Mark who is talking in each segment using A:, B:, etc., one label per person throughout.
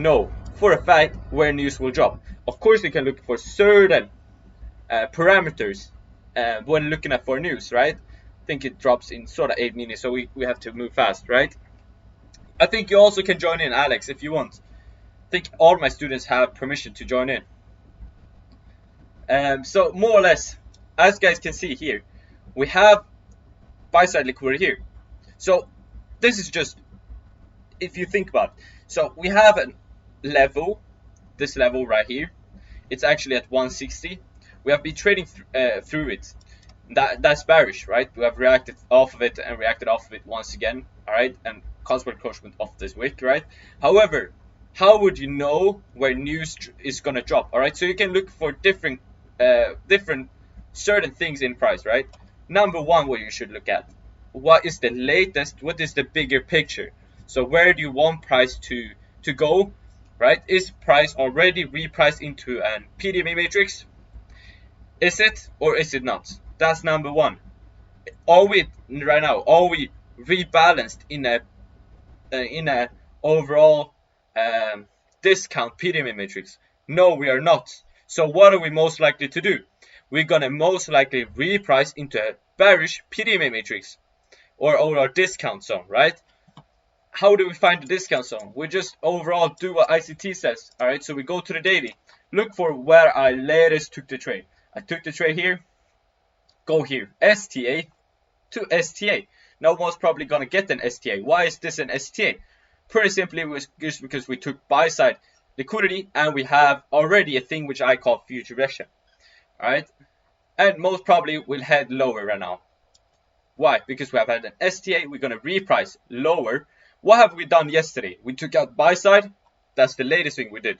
A: know for a fact where news will drop. Of course, you can look for certain parameters when looking at for news, right? I think it drops in sort of 8 minutes, so we have to move fast, right? I think you also can join in, Alex, if you want. I think all my students have permission to join in. So more or less, as guys can see here, we have buy side liquidity here. So this is just, if you think about it, so we have a level, this level right here. It's actually at 160. We have been trading through it. That's bearish, right? We have reacted off of it and reacted off of it once again, all right? And consequent encroachment of this wick, right? However, how would you know where news is gonna drop? All right, so you can look for different certain things in price, right? Number one, what you should look at, what is the latest, what is the bigger picture? So where do you want price to go, right? Is price already repriced into an PDMA matrix? Is it or is it not? That's number one. Are we right now? Are we rebalanced in a overall discount PDMA matrix? No, we are not. So what are we most likely to do? We're gonna most likely reprice into a bearish PDMA matrix or our discount zone, right? How do we find the discount zone? We just overall do what ICT says, all right? So we go to the daily, look for where I latest took the trade. I took the trade here, go here, STA to STA. Now most probably gonna get an STA. Why is this an STA? Pretty simply, it was just because we took buy side liquidity and we have already a thing which I call future rejection. Alright? And most probably will head lower right now. Why? Because we have had an STA, we're gonna reprice lower. What have we done yesterday? We took out buy side, that's the latest thing we did.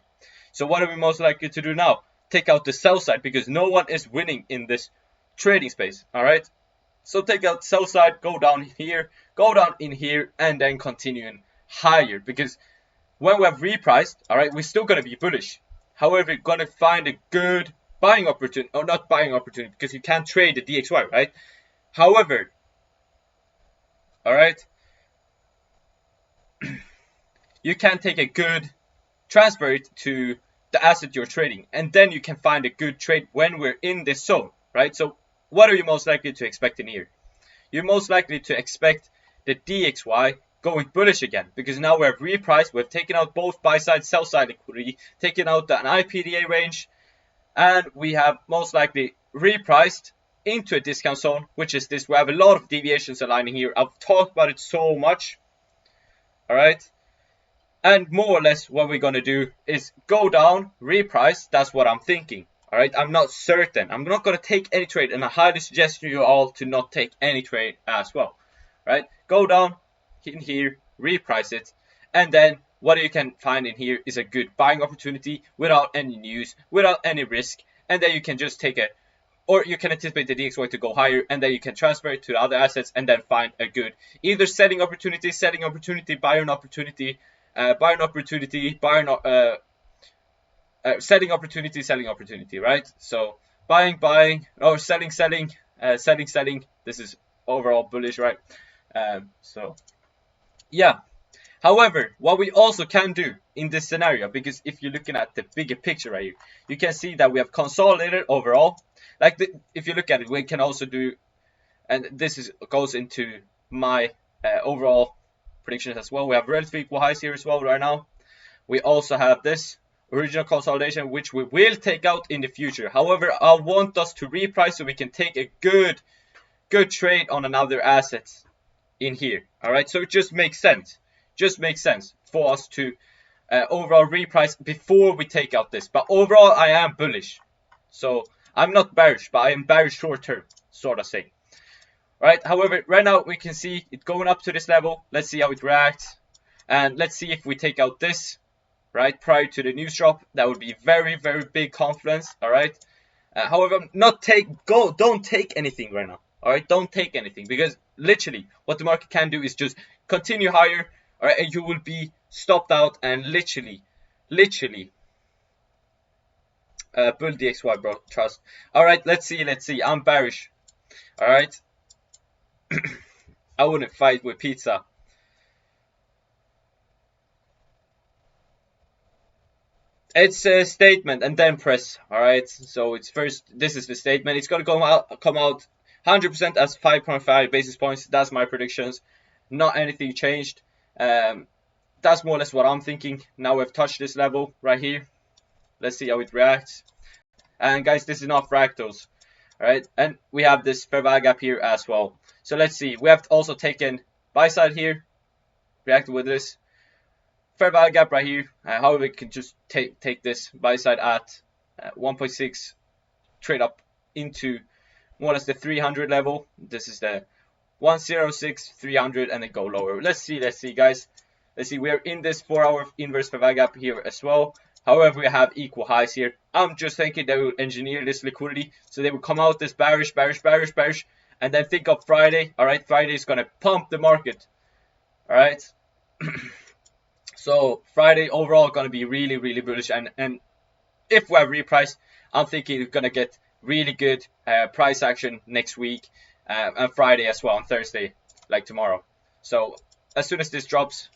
A: So what are we most likely to do now? Take out the sell side, because no one is winning in this trading space. Alright? So take out sell side, go down here, go down in here, and then continue higher, because when we have repriced, all right, we're still going to be bullish. However, you're going to find a good buying opportunity, or not buying opportunity, because you can't trade the DXY, right? However, all right, you can take a good transfer it to the asset you're trading, and then you can find a good trade when we're in this zone, right? So what are you most likely to expect in here? You're most likely to expect the DXY going bullish again, because now we have repriced, we've taken out both buy side, sell side liquidity, taken out an IPDA range, and we have most likely repriced into a discount zone, which is this. We have a lot of deviations aligning here. I've talked about it so much, all right? And more or less what we're going to do is go down, reprice. That's what I'm thinking, all right? I'm not certain. I'm not going to take any trade, and I highly suggest you all to not take any trade as well, right? Go down in here, reprice it, and then what you can find in here is a good buying opportunity without any news, without any risk, and then you can just take it, or you can anticipate the DXY to go higher, and then you can transfer it to the other assets and then find a good either selling opportunity, buying opportunity, selling opportunity, right? So buying, or selling. This is overall bullish, right? So yeah. However, what we also can do in this scenario, because if you're looking at the bigger picture right here, you can see that we have consolidated overall. Like if you look at it, we can also do, and this goes into my overall predictions as well. We have relatively equal highs here as well right now. We also have this original consolidation, which we will take out in the future. However, I want us to reprice so we can take a good trade on another asset in here. All right, so it just makes sense. For us to overall reprice before we take out this. But overall, I am bullish. So I'm not bearish, but I am bearish short term, sort of thing. Right? However, right now we can see it going up to this level. Let's see how it reacts. And let's see if we take out this, right, prior to the news drop. That would be very, very big confluence. All right. However, don't take anything right now. All right, don't take anything, because literally what the market can do is just continue higher. All right, and you will be stopped out and literally bull DXY, bro. Trust. All right, let's see. I'm bearish. All right. I wouldn't fight with pizza. It's a statement and then press. All right. So it's first. This is the statement. It's gonna come out 100% as 5.5 basis points. That's my predictions. Not anything changed. That's more or less what I'm thinking. Now we've touched this level right here. Let's see how it reacts. And guys, this is not fractals. All right. And we have this fair value gap here as well. So let's see. We have also taken buy side here. Reacted with this. Fair value gap right here. However, we can just take this buy side at 1.6, trade up into more or less the 300 level. This is the 106, 300, and then go lower. Let's see, guys. Let's see. We are in this 4-hour inverse fair value gap here as well. However, we have equal highs here. I'm just thinking they will engineer this liquidity, so they will come out this bearish, and then think of Friday. All right, Friday is gonna pump the market. All right. So Friday overall going to be really, really bullish, and if we have repriced, I'm thinking we're going to get really good price action next week, and Friday as well, on Thursday, like tomorrow. So as soon as this drops,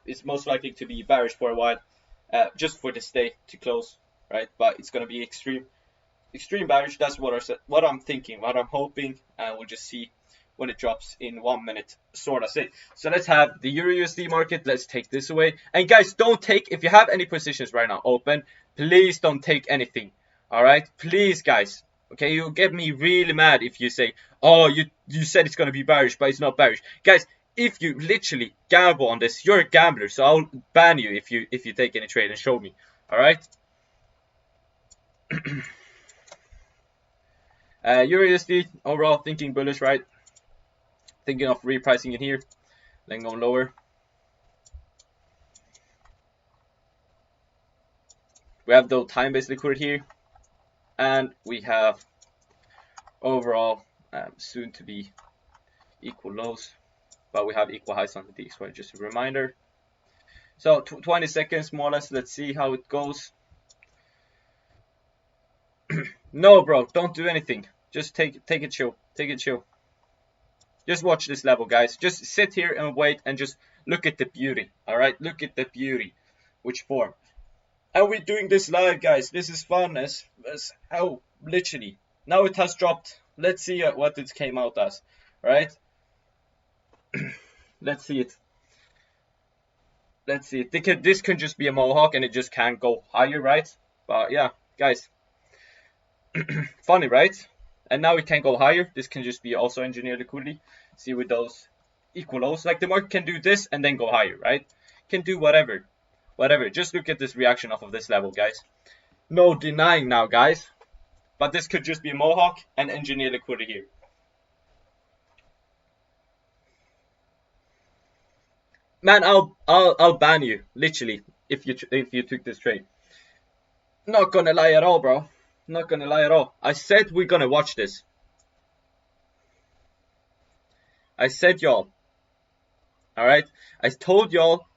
A: it's most likely to be bearish for a while, just for this day to close, right? But it's going to be extreme bearish. That's what I'm thinking, what I'm hoping, and we'll just see when it drops in 1 minute, sort of it. So let's have the Euro USD market. Let's take this away. And guys, don't take, if you have any positions right now open, please don't take anything. All right, please, guys. Okay, you'll get me really mad if you say, oh, you said it's going to be bearish, but it's not bearish. Guys, if you literally gamble on this, you're a gambler, so I'll ban you if you take any trade and show me. All right. Euro USD overall thinking bullish, right? Thinking of repricing it here, then go lower. We have the time-based liquidity here, and we have overall soon to be equal lows, but we have equal highs on the D. So just a reminder. So 20 seconds more or less. Let's see how it goes. No, bro, don't do anything. Just take it chill. Take it chill. Just watch this level, guys. Just sit here and wait and just look at the beauty. All right, look at the beauty. Which form? And we're doing this live, guys. This is fun as how literally. Now it has dropped. Let's see what it came out as. All right. Let's see it. Let's see it. This can just be a mohawk and it just can't go higher, right? But yeah, guys. Funny, right? And now it can go higher. This can just be also engineered liquidity. See with those equal lows. Like the market can do this and then go higher, right? Can do whatever. Whatever. Just look at this reaction off of this level, guys. No denying now, guys. But this could just be a mohawk and engineered liquidity here. Man, I'll ban you, literally, if you took this trade. Not gonna lie at all, bro. Not gonna lie at all. I said we're gonna watch this. I said y'all. Alright? I told y'all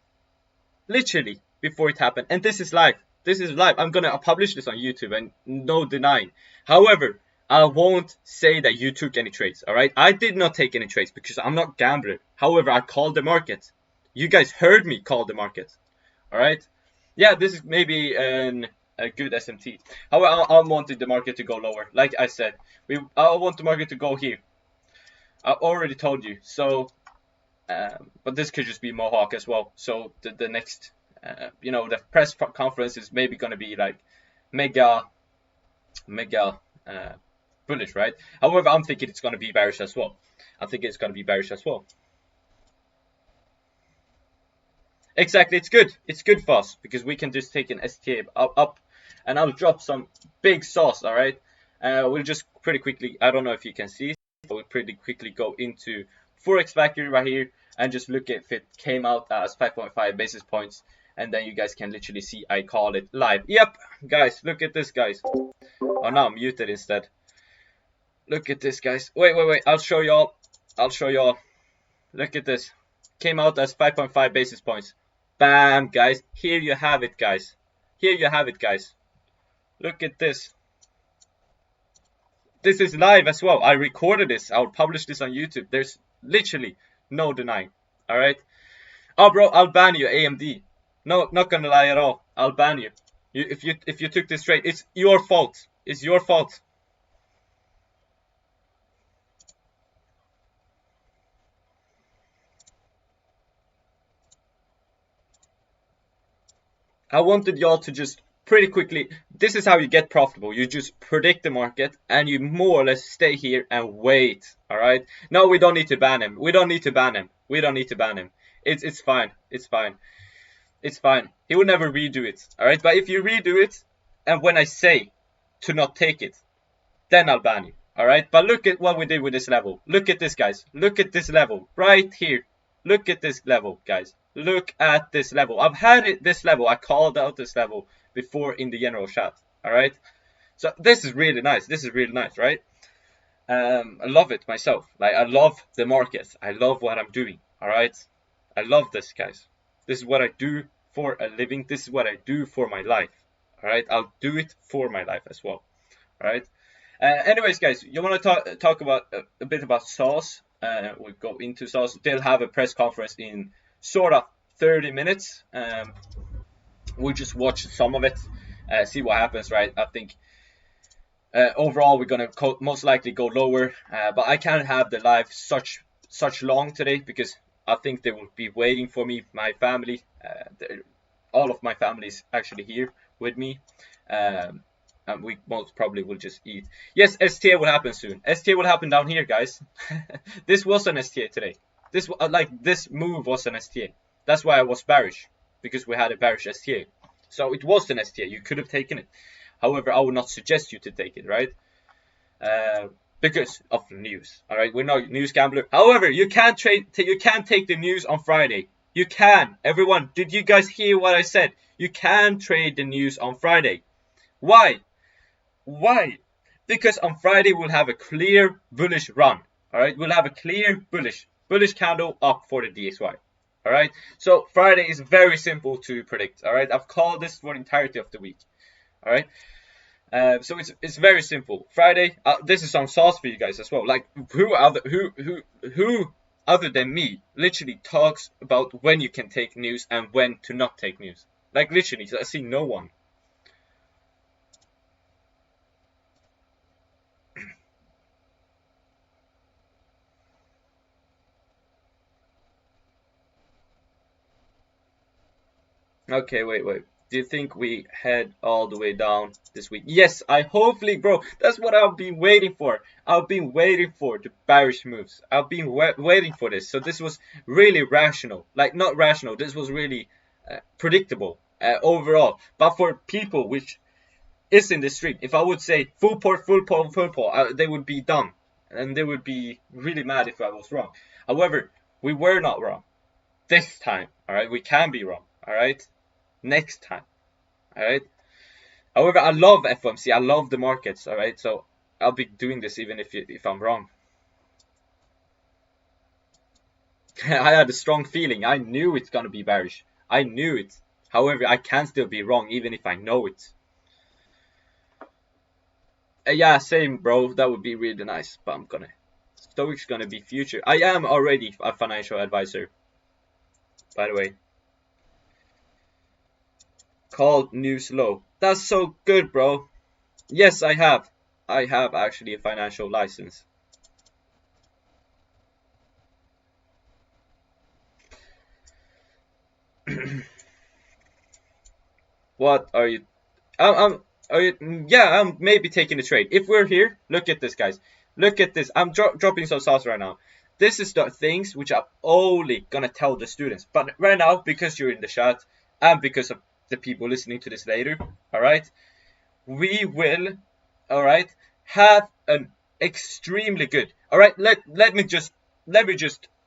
A: literally before it happened. And this is live. This is live. I'm gonna publish this on YouTube and no denying. However, I won't say that you took any trades. Alright? I did not take any trades because I'm not gambler. However, I called the market. You guys heard me call the market. Alright? Yeah, this is maybe a good SMT. However, I wanted the market to go lower. Like I said, I want the market to go here. I already told you. So, but this could just be mohawk as well. So the next, the press conference is maybe going to be like mega bullish, right? However, I'm thinking it's going to be bearish as well. Exactly, it's good. It's good for us because we can just take an STA up and I'll drop some big sauce, all right? We'll just pretty quickly, I don't know if you can see, but we'll pretty quickly go into forex factory right here and just look if it came out as 5.5 basis points. And then you guys can literally see I call it live. Yep, guys, look at this, guys. Oh, no, I'm muted instead. Look at this, guys. Wait. I'll show y'all. Look at this. Came out as 5.5 basis points. Bam, guys. Here you have it, guys. Look at this. This is live as well. I recorded this. I'll publish this on YouTube. There's literally no denying. All right. Oh, bro, I'll ban you, AMD. No, not gonna lie at all. I'll ban you. If you took this trade, it's your fault. It's your fault. I wanted y'all to just pretty quickly. This is how you get profitable. You just predict the market and you more or less stay here and wait. All right. No, we don't need to ban him. We don't need to ban him. We don't need to ban him. It's fine. It's fine. It's fine. He will never redo it. All right. But if you redo it, and when I say to not take it, then I'll ban you. All right. But look at what we did with this level. Look at this, guys. Look at this level right here. Look at this level, guys. Look at this level. I've had it this level. I called out this level before in the general chat. All right. So this is really nice. This is really nice, right? I love it myself. Like, I love the market. I love what I'm doing. All right. I love this, guys. This is what I do for a living. This is what I do for my life. All right. I'll do it for my life as well. All right. Anyways, guys, you want to talk about a bit about SaaS? We'll go into SaaS. They'll have a press conference in sort of 30 minutes. We'll just watch some of it, see what happens, right? I think overall we're gonna most likely go lower, but I can't have the live such long today because I think they will be waiting for me. My family, all of my family is actually here with me. And we most probably will just eat. Yes, STA will happen soon. STA will happen down here, guys. This was an STA today. This move was an STA. That's why I was bearish, because we had a bearish STA. So it was an STA. You could have taken it. However, I would not suggest you to take it, right? Because of news. All right, we're not news gambler. However, you can't take the news on Friday. You can. Everyone, did you guys hear what I said? You can trade the news on Friday. Why? Why? Because on Friday we'll have a clear bullish run. All right, we'll have a clear bullish candle up for the DXY. All right, so Friday is very simple to predict. All right, I've called this for the entirety of the week. All right, so it's very simple. Friday, this is some sauce for you guys as well. Like who other than me literally talks about when you can take news and when to not take news? Like literally, I see no one. Okay, wait. Do you think we head all the way down this week? Yes, I hopefully, bro. That's what I've been waiting for. I've been waiting for the bearish moves. I've been waiting for this. So this was really rational. Like, not rational. This was really predictable overall. But for people which is in the street, if I would say full port, they would be dumb. And they would be really mad if I was wrong. However, we were not wrong. This time, all right? We can be wrong, all right? Next time, all right? However, I love FOMC. I love the markets, all right? So I'll be doing this even if I'm wrong. I had a strong feeling. I knew it's gonna be bearish. I knew it. However, I can still be wrong even if I know it. Yeah, same, bro. That would be really nice. But Stoic's gonna be future. I am already a financial advisor, by the way. Called news low. That's so good, bro. Yes, I have. I have actually a financial license. What are you? I'm maybe taking a trade. If we're here, look at this, guys. Look at this. I'm dropping some sauce right now. This is the things which I'm only gonna tell the students. But right now, because you're in the chat and because of the people listening to this later, all right, we will, all right, have an extremely good. All right, let me just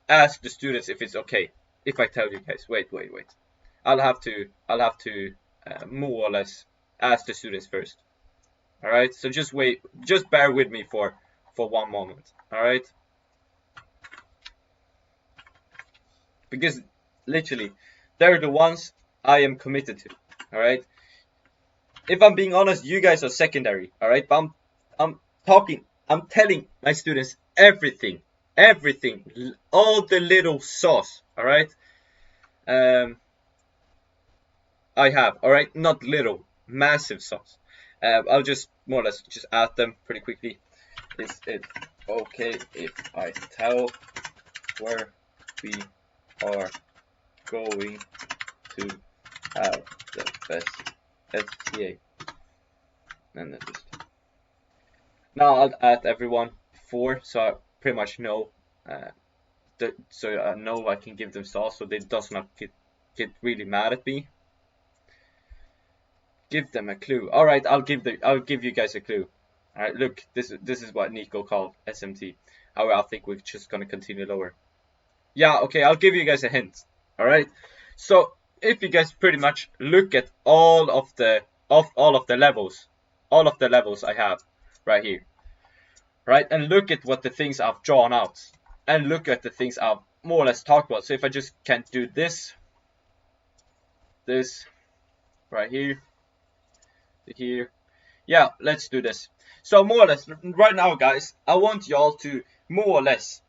A: ask the students if it's okay if I tell you guys. Wait. I'll have to more or less ask the students first. All right, so just wait, just bear with me for one moment. All right, because literally they're the ones I am committed to. All right, if I'm being honest, you guys are secondary. All right, but I'm telling my students everything, all the little sauce. All right, I have, all right, not little, massive sauce. I'll just more or less just add them pretty quickly. Is it okay if I tell where we are going to have the best FTA? And then just now I'll add everyone 4, so I pretty much know so I know I can give them sauce, so they does not get really mad at me. Give them a clue. All right, I'll give you guys a clue. All right, look, this is what Nico called SMT. However, I think we're just gonna continue lower. Yeah, okay, I'll give you guys a hint. All right, so if you guys pretty much look at all of the levels I have right here, right, and look at what the things I've drawn out, and look at the things I've more or less talked about. So if I just can't do this right here, yeah, let's do this. So more or less right now, guys, I want y'all to more or less,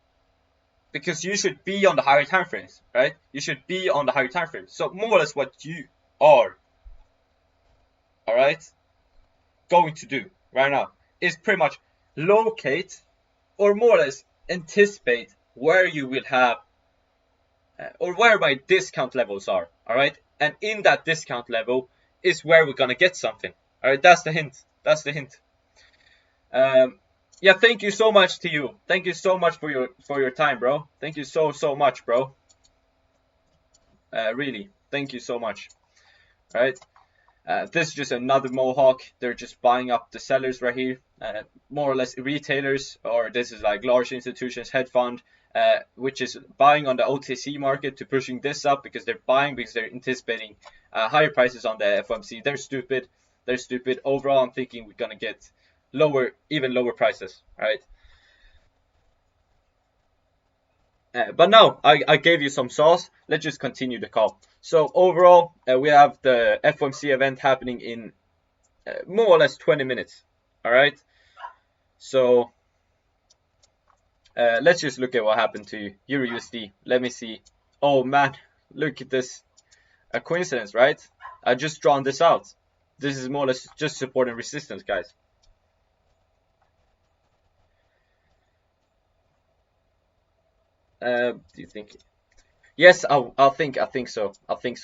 A: because you should be on the higher time frames, right? You should be on the higher time frames. So more or less what you are, all right, going to do right now is pretty much locate or more or less anticipate where you will have or where my discount levels are, all right? And in that discount level is where we're gonna get something, all right? That's the hint. Yeah, thank you so much to you. Thank you so much for your time, bro. Thank you so much, bro. Really, thank you so much. All right. This is just another Mohawk. They're just buying up the sellers right here. More or less retailers, or this is like large institutions, hedge fund, which is buying on the OTC market to pushing this up because they're buying because they're anticipating higher prices on the FOMC. They're stupid. Overall, I'm thinking we're gonna get even lower prices, right? But now I gave you some sauce. Let's just continue the call. So overall, we have the FOMC event happening in more or less 20 minutes. All right. So let's just look at what happened to Euro USD. Let me see. Oh man, look at this. A coincidence, right? I just drawn this out. This is more or less just support and resistance, guys. Do you think? Yes, I think so.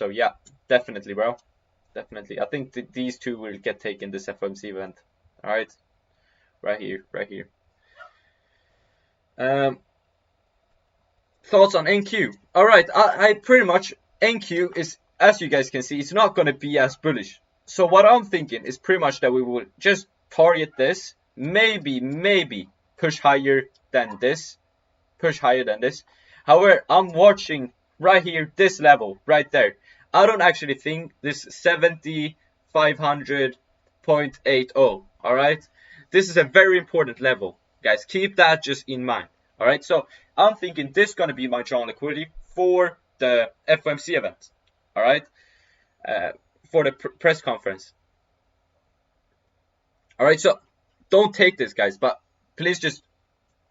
A: Yeah, definitely, bro. Definitely. I think these two will get taken this FOMC event. All right, right here. Thoughts on NQ? All right, I pretty much NQ is, as you guys can see, it's not going to be as bullish. So what I'm thinking is pretty much that we will just target this, maybe push higher than this. However, I'm watching right here this level right there. I don't actually think this 7500.80. All right, this is a very important level, guys. Keep that just in mind. All right, so I'm thinking this is going to be my drawn liquidity for the FOMC event. All right, for the press conference. All right, so don't take this, guys, but please just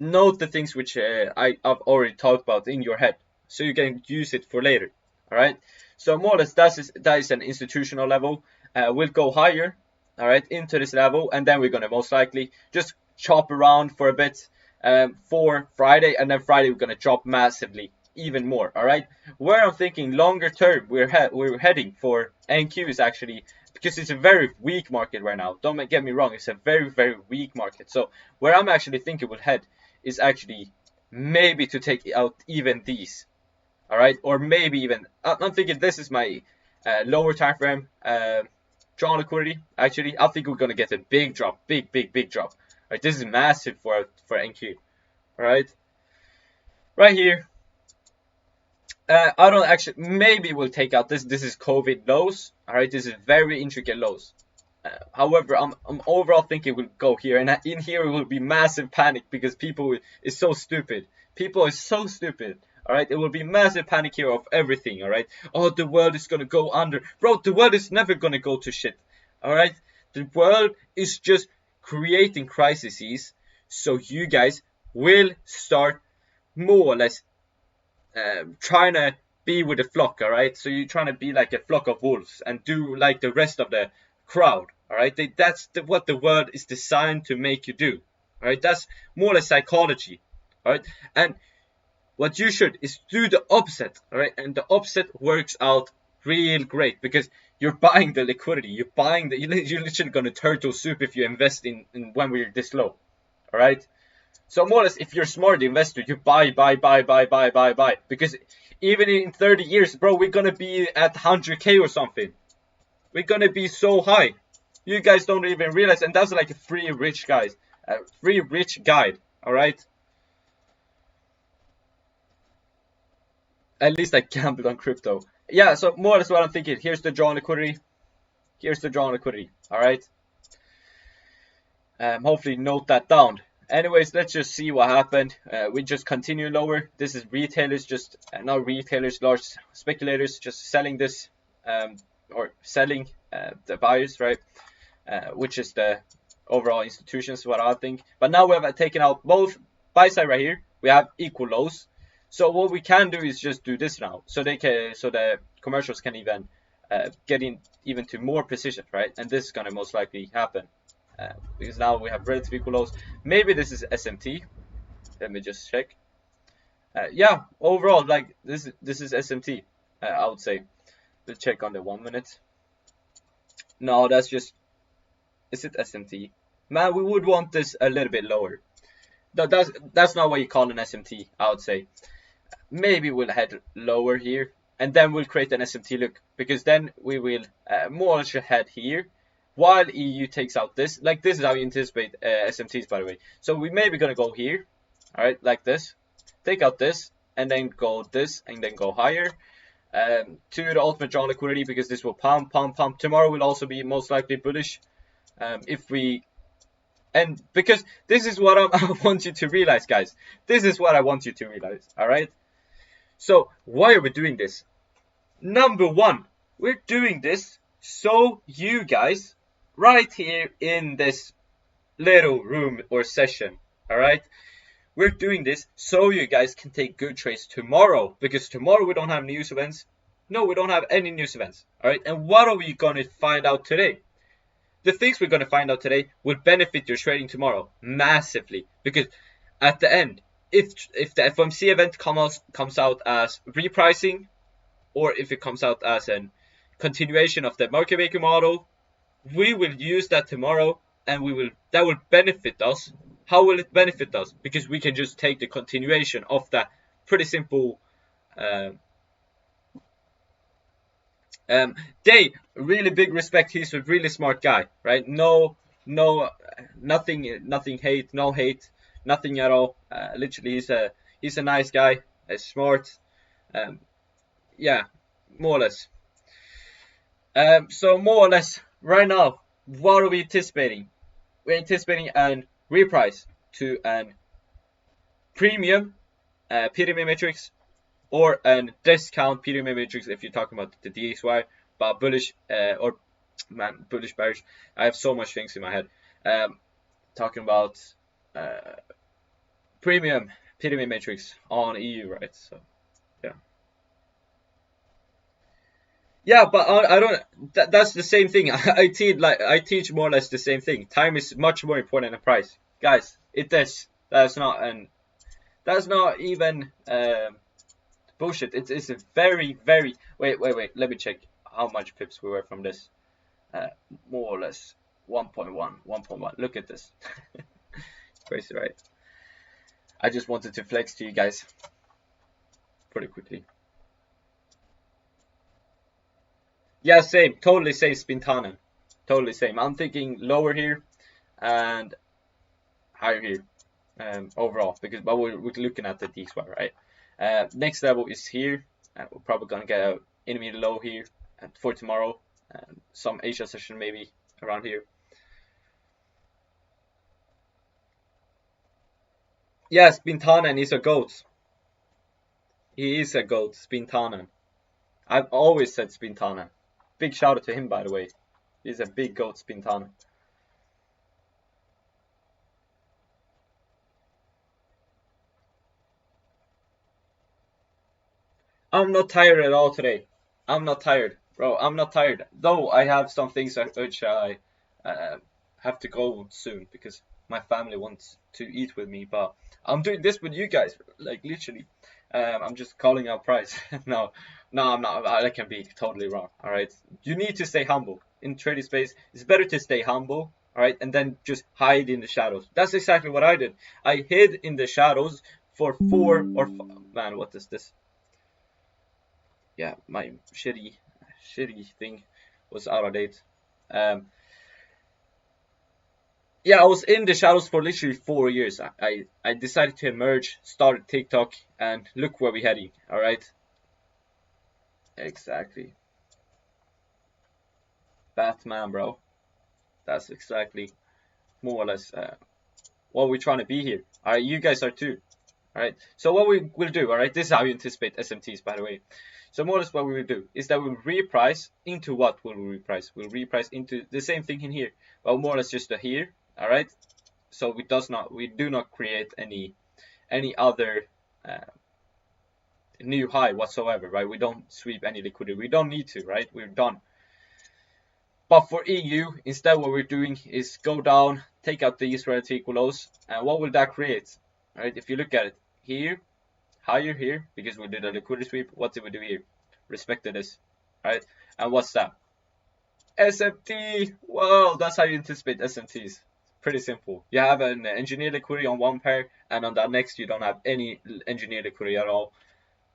A: note the things which I've already talked about in your head, so you can use it for later. All right. So more or less that is an institutional level. We'll go higher, all right, into this level, and then we're gonna most likely just chop around for a bit for Friday, and then Friday we're gonna drop massively, even more. All right. Where I'm thinking longer term, we're heading for NQ is actually, because it's a very weak market right now. Don't get me wrong, it's a very weak market. So where I'm actually thinking we'll head is actually maybe to take out even these, all right, or maybe even I'm thinking this is my lower time frame drawn liquidity. Actually, I think we're gonna get a big drop, big drop. All right, this is massive for NQ. All right, right here. I don't actually. Maybe we'll take out this. This is COVID lows. All right, this is very intricate lows. However, I'm overall thinking we'll go here, and in here it will be massive panic because people is so stupid. All right, it will be massive panic here of everything. All right, oh, the world is gonna go under, bro. The world is never gonna go to shit. All right, the world is just creating crises, so you guys will start more or less trying to be with the flock. All right, so you're trying to be like a flock of wolves and do like the rest of the crowd. All right, that's what the world is designed to make you do. All right, that's more or less psychology. All right, and what you should is do the opposite. All right, and the opposite works out real great because you're buying the liquidity. You're buying the. You're literally gonna turtle soup if you invest in when we're this low. All right. So more or less, if you're a smart investor, you buy, because even in 30 years, bro, we're gonna be at 100K or something. We're gonna be so high. You guys don't even realize, and that's like a free rich guide. All right. At least I gambled on crypto. Yeah. So more or less what I'm thinking. Here's the drawn liquidity. Here's the drawn liquidity. All right. Hopefully note that down. Anyways, let's just see what happened. We just continue lower. This is retailers, just not retailers, large speculators, just selling this, or selling the buyers, right? Which is the overall institutions, what I think. But now we have taken out both buy side right here. We have equal lows. So what we can do is just do this now, so the commercials can even get in even to more precision, right? And this is gonna most likely happen. Because now we have relative equal lows. Maybe this is SMT. Let me just check. Yeah, overall, like this is SMT. I would say. Let's check on the 1 minute. No, that's just. Is it SMT? Man, we would want this a little bit lower. That's not what you call an SMT. I would say. Maybe we'll head lower here, and then we'll create an SMT look, because then we will more or less head here. While EU takes out this, like this is how you anticipate SMTs, by the way. So we may be gonna go here, all right, like this, take out this, and then go this, and then go higher to the ultimate drawn liquidity, because this will pump. Tomorrow will also be most likely bullish, and because this is what I want you to realize, guys. This is what I want you to realize, all right? So why are we doing this? Number one, we're doing this so you guys, right here in this little room or session, all right, we're doing this so you guys can take good trades tomorrow, because tomorrow we don't have news events. No, we don't have any news events, all right? And what are we going to find out today? The things we're going to find out today will benefit your trading tomorrow massively, because at the end, if the FOMC event comes out as repricing, or if it comes out as a continuation of the market maker model, we will use that tomorrow, and that will benefit us. How will it benefit us? Because we can just take the continuation of that pretty simple Day, really big respect. He's a really smart guy, right? Nothing hate, no hate, nothing at all. Literally, he's a nice guy, smart. Yeah, more or less. So more or less, right now, what are we anticipating? We're anticipating an reprice to an premium pyramid matrix, or a discount pyramid matrix if you're talking about the DXY, but bullish bullish bearish. I have so much things in my head. Talking about premium pyramid matrix on EU, right? So yeah, but I don't. That's the same thing. I teach more or less the same thing. Time is much more important than price, guys. It is. That's not even bullshit. It's a very. Wait. Let me check how much pips we were from this. More or less 1.1. Look at this. Crazy, right? I just wanted to flex to you guys pretty quickly. Yeah, same. Totally same Spintanen. Totally same. I'm thinking lower here and higher here overall, but we're looking at the DXY, right? Next level is here. We're probably gonna get an intermediate low here for tomorrow. Some Asia session maybe around here. Yes, Spintanen is a goat. He is a goat, Spintanen. I've always said Spintanen. Big shout out to him, by the way. He's a big goat, Spintanen. I'm not tired at all today. I'm not tired. Bro, I'm not tired. Though I have some things which I have to go soon because my family wants to eat with me. But I'm doing this with you guys, like literally. I'm just calling out price. No, I'm not. I can be totally wrong. All right, you need to stay humble in trading space. It's better to stay humble. All right, and then just hide in the shadows. That's exactly what I did. I hid in the shadows for 4 or 5. Man, what is this? Yeah, my shitty thing was out of date. Um, yeah, I was in the shadows for literally 4 years. I decided to emerge, started TikTok, and look where we're heading. All right. Exactly. Batman, bro. That's exactly more or less what we're trying to be here. All right, you guys are too. All right. So what we will do, all right, this is how you anticipate SMTs, by the way. So more or less what we will do is that we'll reprice into what will we reprice? We'll reprice into the same thing in here, but more or less just here. All right. So we do not create any other new high whatsoever, right? We don't sweep any liquidity. We don't need to, right? We're done. But for EU, instead what we're doing is go down, take out these relative equal lows, and what will that create? Right? If you look at it here, higher here, because we did a liquidity sweep, what did we do here? Respected this, right? And what's that? SMT. Well, that's how you anticipate SMTs. Pretty simple. You have an engineered liquidity on one pair, and on that next you don't have any engineered liquidity at all.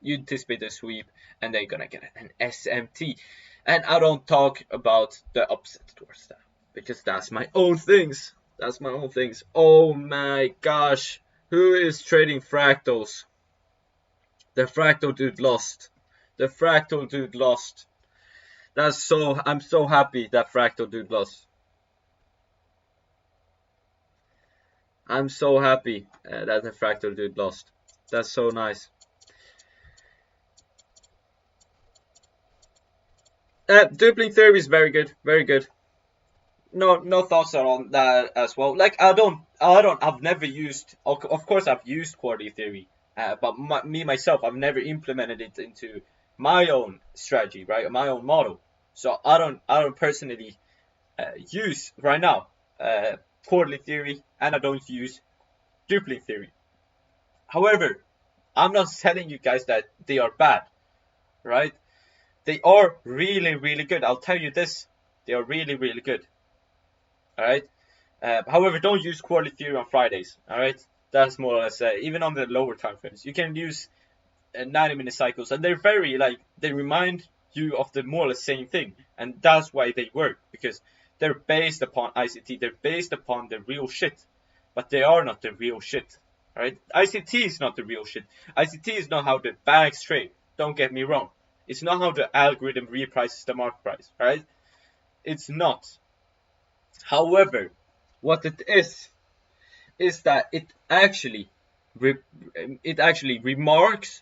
A: You anticipate a sweep, and they're gonna get an SMT. And I don't talk about the upset towards that, because that's my own things. That's my own things. Oh my gosh. Who is trading fractals? The fractal dude lost. The fractal dude lost. I'm so happy that fractal dude lost. I'm so happy that the fractal dude lost. That's so nice. Dupling theory is very good, very good. No thoughts on that as well. Like I've never used. Of course, I've used quarterly theory, but myself, I've never implemented it into my own strategy, right? My own model. So I don't personally use right now quarterly theory, and I don't use dupling theory. However, I'm not telling you guys that they are bad, right? They are really, really good. I'll tell you this: they are really, really good. All right. However, don't use quarterly theory on Fridays. All right. That's more or less even on the lower time frames. You can use 90-minute cycles, and they're very they remind you of the more or less same thing, and that's why they work, because they're based upon ICT. They're based upon the real shit, but they are not the real shit. All right. ICT is not the real shit. ICT is not how the banks trade. Don't get me wrong. It's not how the algorithm reprices the market price. All right. It's not. However, what it is that it actually remarks.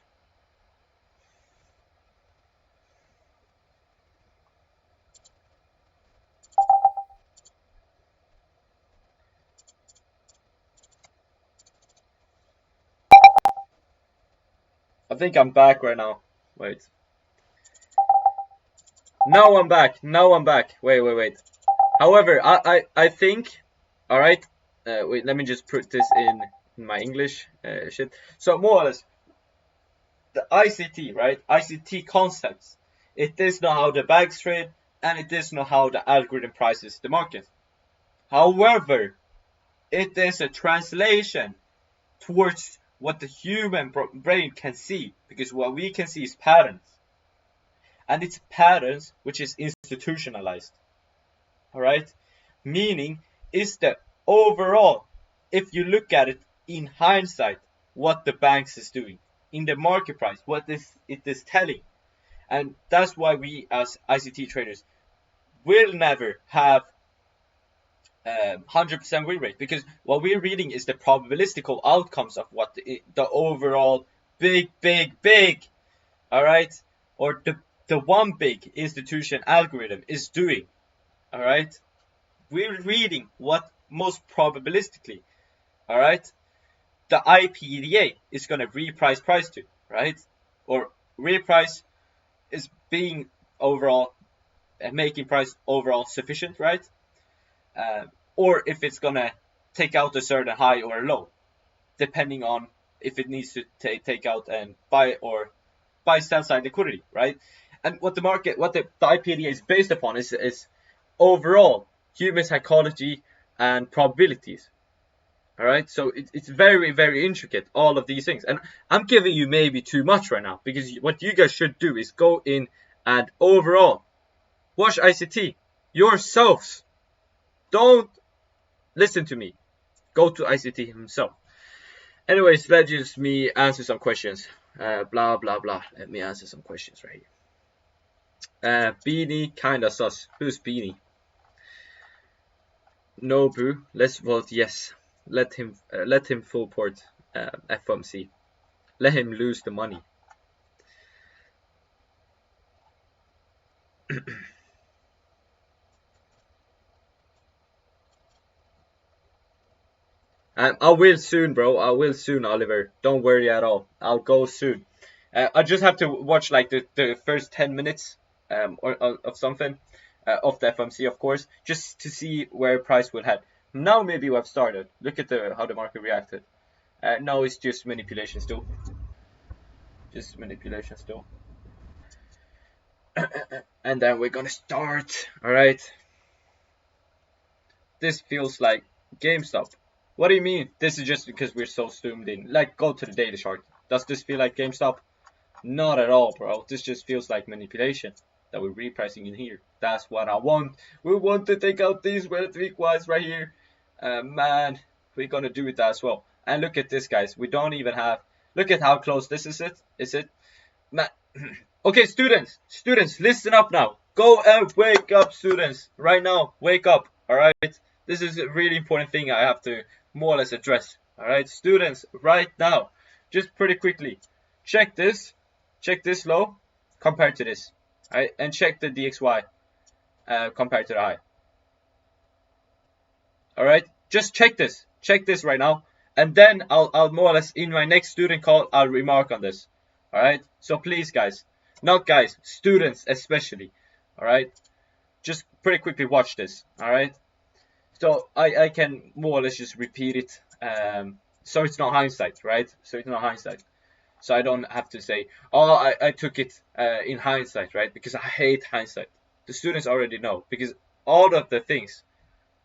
A: I think I'm back right now. Wait. Now I'm back. Now I'm back. Wait. However, I think. All right. Wait. Let me just put this in my English shit. So more or less, the ICT, right? ICT concepts. It is not how the banks trade, and it is not how the algorithm prices the market. However, it is a translation towards what the human brain can see, because what we can see is patterns, and it's patterns which is institutionalized. All right, meaning is the overall, if you look at it in hindsight, what the banks is doing in the market price, what it is telling. And that's why we as ICT traders will never have 100% win rate, because what we're reading is the probabilistical outcomes of what the overall big, all right, or the one big institution algorithm is doing. All right, we're reading what most probabilistically, all right, the IPEDA is going to reprice to, right, or reprice is being overall making price overall sufficient, right? Or if it's gonna take out a certain high or a low, depending on if it needs to take out and buy sell side liquidity, right? And what the IPDA is based upon is overall human psychology and probabilities. All right, so it's very, very intricate, all of these things, and I'm giving you maybe too much right now, because what you guys should do is go in and overall watch ICT yourselves. Don't listen to me. Go to ICT himself. Anyways, let just me answer some questions. Blah blah blah. Let me answer some questions right here. Beanie kinda sus. Who's Beanie? No, boo. Let's vote yes. Let him full port FOMC. Let him lose the money. I will soon, bro. I will soon, Oliver. Don't worry at all. I'll go soon. I just have to watch like the first 10 minutes or of something of the FOMC, of course, just to see where price will head. Now maybe we have started. Look at how the market reacted. Now it's just manipulation still. Just manipulation still. And then we're gonna start. All right. This feels like GameStop. What do you mean? This is just because we're so zoomed in. Like, go to the daily chart. Does this feel like GameStop? Not at all, bro. This just feels like manipulation that we're repricing in here. That's what I want. We want to take out these week wise right here. Man, we're gonna do it as well. And look at this, guys. We don't even have. Look at how close this is. Is it? Man. Okay, students, listen up now. Go and wake up, students. Right now, wake up. All right. This is a really important thing I have to more or less address. All right, students, right now, just pretty quickly, check this low compared to this, all right, and check the DXY compared to the high. All right, just check this right now, and then I'll more or less in my next student call I'll remark on this. All right, so please, guys, not guys, students especially. All right, just pretty quickly watch this. All right. So I can more or less just repeat it. So it's not hindsight, right? So it's not hindsight. So I don't have to say, oh, I took it in hindsight, right? Because I hate hindsight. The students already know, because all of the things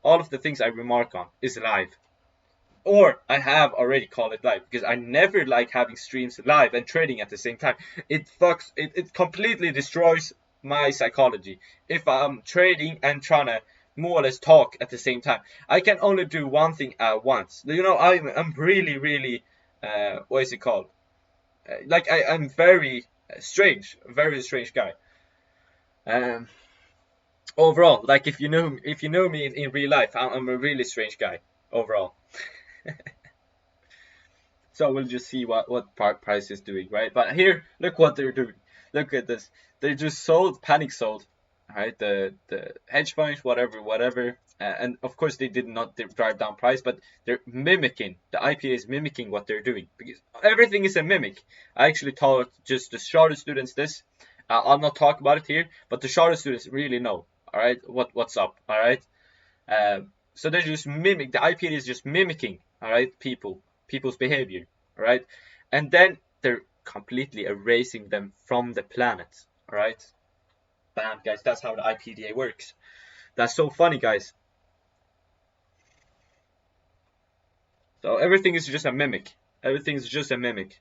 A: I remark on is live. Or I have already called it live, because I never like having streams live and trading at the same time. It completely destroys my psychology if I'm trading and trying to more or less talk at the same time. I can only do one thing at once. You know, I'm really what is it called? Like I'm very strange guy. Overall, like if you know me in real life, I'm a really strange guy overall. So we'll just see what price is doing, right? But here, look what they're doing. Look at this. They just panic sold. Right, the hedge funds, whatever, and of course they did not drive down price, but they're mimicking. The IPA is mimicking what they're doing, because everything is a mimic. I actually taught just the shorter students this. I'll not talk about it here, but the shorter students really know. All right, what's up? All right, so they just mimic. The IPA is just mimicking. All right, people's behavior. All right, and then they're completely erasing them from the planet. All right. Bam, guys, that's how the IPDA works. That's so funny, guys. So everything is just a mimic. Everything is just a mimic.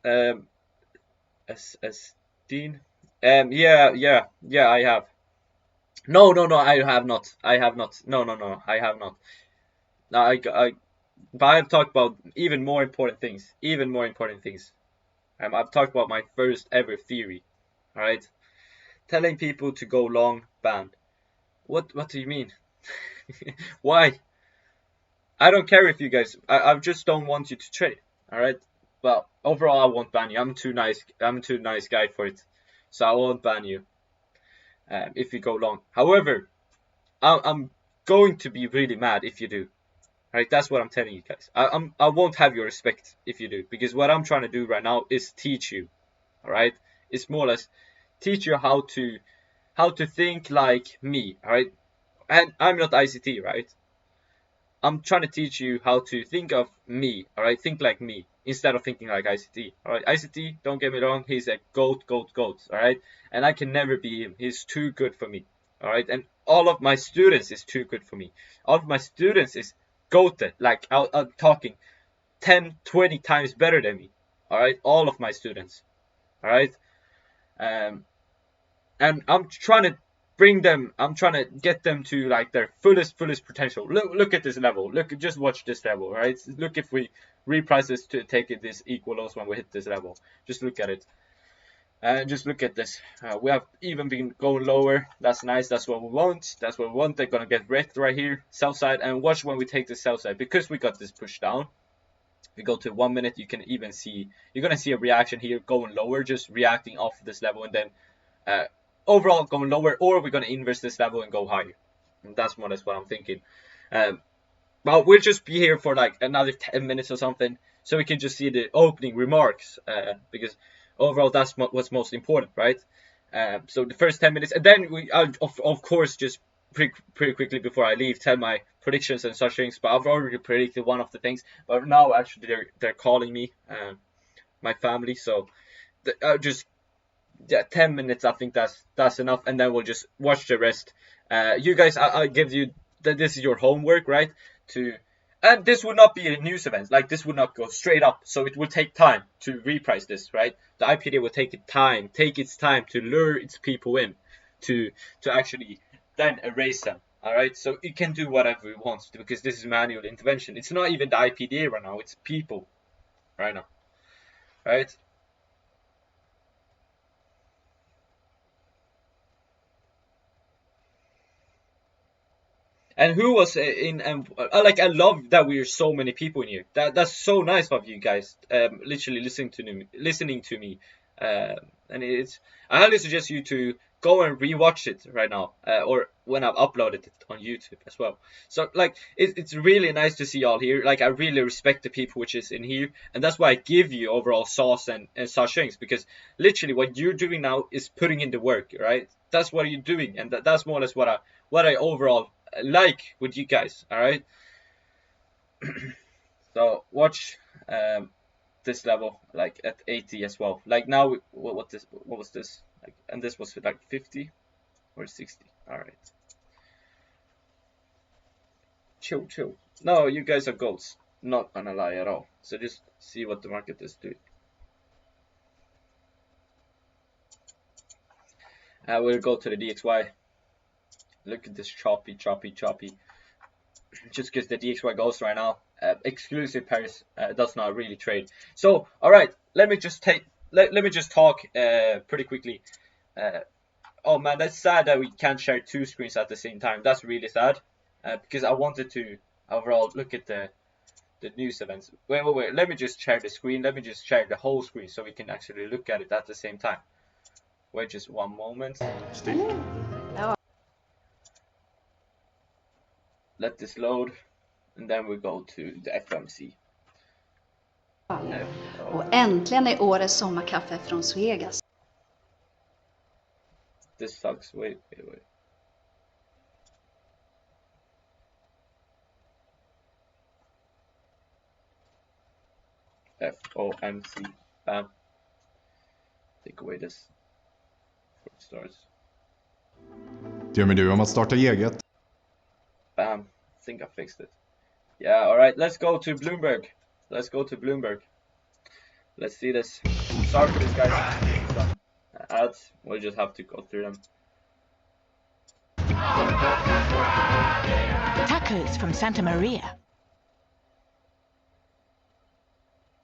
A: As Dean? Yeah, I have. No, I have not. I have not. No, I have not. No, but I've talked about even more important things. I've talked about my first ever theory. All right, telling people to go long banned. What do you mean? Why? I don't care if you guys. I just don't want you to trade. All right. Well, overall, I won't ban you. I'm too nice guy for it, so I won't ban you. If you go long. However, I'm going to be really mad if you do. Right, that's what I'm telling you guys. I won't have your respect if you do, because what I'm trying to do right now is teach you. all right? It's more or less teach you how to think like me, all right? And I'm not ICT, right? I'm trying to teach you how to think of me, all right? Think like me instead of thinking like ICT, all right? ICT, don't get me wrong, he's a goat, all right? And I can never be him. He's too good for me, all right? And all of my students is too good for me. All of my students is goated, like I'm talking 10, 20 times better than me, all right? All of my students, all right? And I'm trying to bring them, I'm trying to get them to like their fullest potential. Look at this level. Just watch this level, right? Look, if we reprice this to take it this equal lows when we hit this level. Just look at it. And just look at this. We have even been going lower. That's nice. That's what we want. That's what we want. They're gonna get wrecked right here, sell side. And watch when we take the sell side, because we got this push down. If we go to 1 minute, you can even see, you're gonna see a reaction here going lower, just reacting off this level, and then overall going lower, or we're gonna inverse this level and go higher. And that's more or less what I'm thinking. Well, we'll just be here for like another 10 minutes or something, so we can just see the opening remarks, because overall that's what's most important, right? So the first 10 minutes, and then I'll of course just pretty quickly before I leave tell my predictions and such things. But I've already predicted one of the things, but now actually they're calling me, my family, so I'll just 10 minutes, I think that's enough, and then we'll just watch the rest. You guys, I give you that this is your homework, right? And this would not be a news event, like this would not go straight up, so it will take time to reprice this, right? The IPD will take its time to lure its people in, to actually then erase them, all right? So it can do whatever it wants, because this is manual intervention. It's not even the IPD right now, it's people right now, right? And who was in? I love that we're so many people in here. That's so nice of you guys. Literally listening to me. And I highly suggest you to go and rewatch it right now, or when I've uploaded it on YouTube as well. So like it's really nice to see y'all here. Like I really respect the people which is in here, and that's why I give you overall sauce and such things, because literally what you're doing now is putting in the work, right? That's what you're doing, and that's more or less what I overall like with you guys, all right? So watch this level like at 80 as well. Like now, what was this? Like, and this was like 50 or 60. All right, chill. No, you guys are goats, not gonna lie at all. So just see what the market is doing. We'll go to the DXY. Look at this choppy. Just because the DXY goes right now, exclusive pairs does not really trade. So all right, let me just talk pretty quickly. Oh man, that's sad that we can't share two screens at the same time. That's really sad, because I wanted to overall look at the news events. Wait, let me just share the screen. Let me just share the whole screen so we can actually look at it at the same time. Wait just one moment. Let this load, and then we go to the FOMC.
B: Och äntligen är årets sommarkaffe från Svegas.
A: This sucks. Wait. FOMC. Bam. Take away this. Before it starts.
C: Drömmer du om att starta eget?
A: Bam. I think I fixed it. Yeah, alright, let's go to Bloomberg. Let's see this. Sorry for this, guys. Ads, we'll just have to go through them.
D: Tacos from Santa Maria.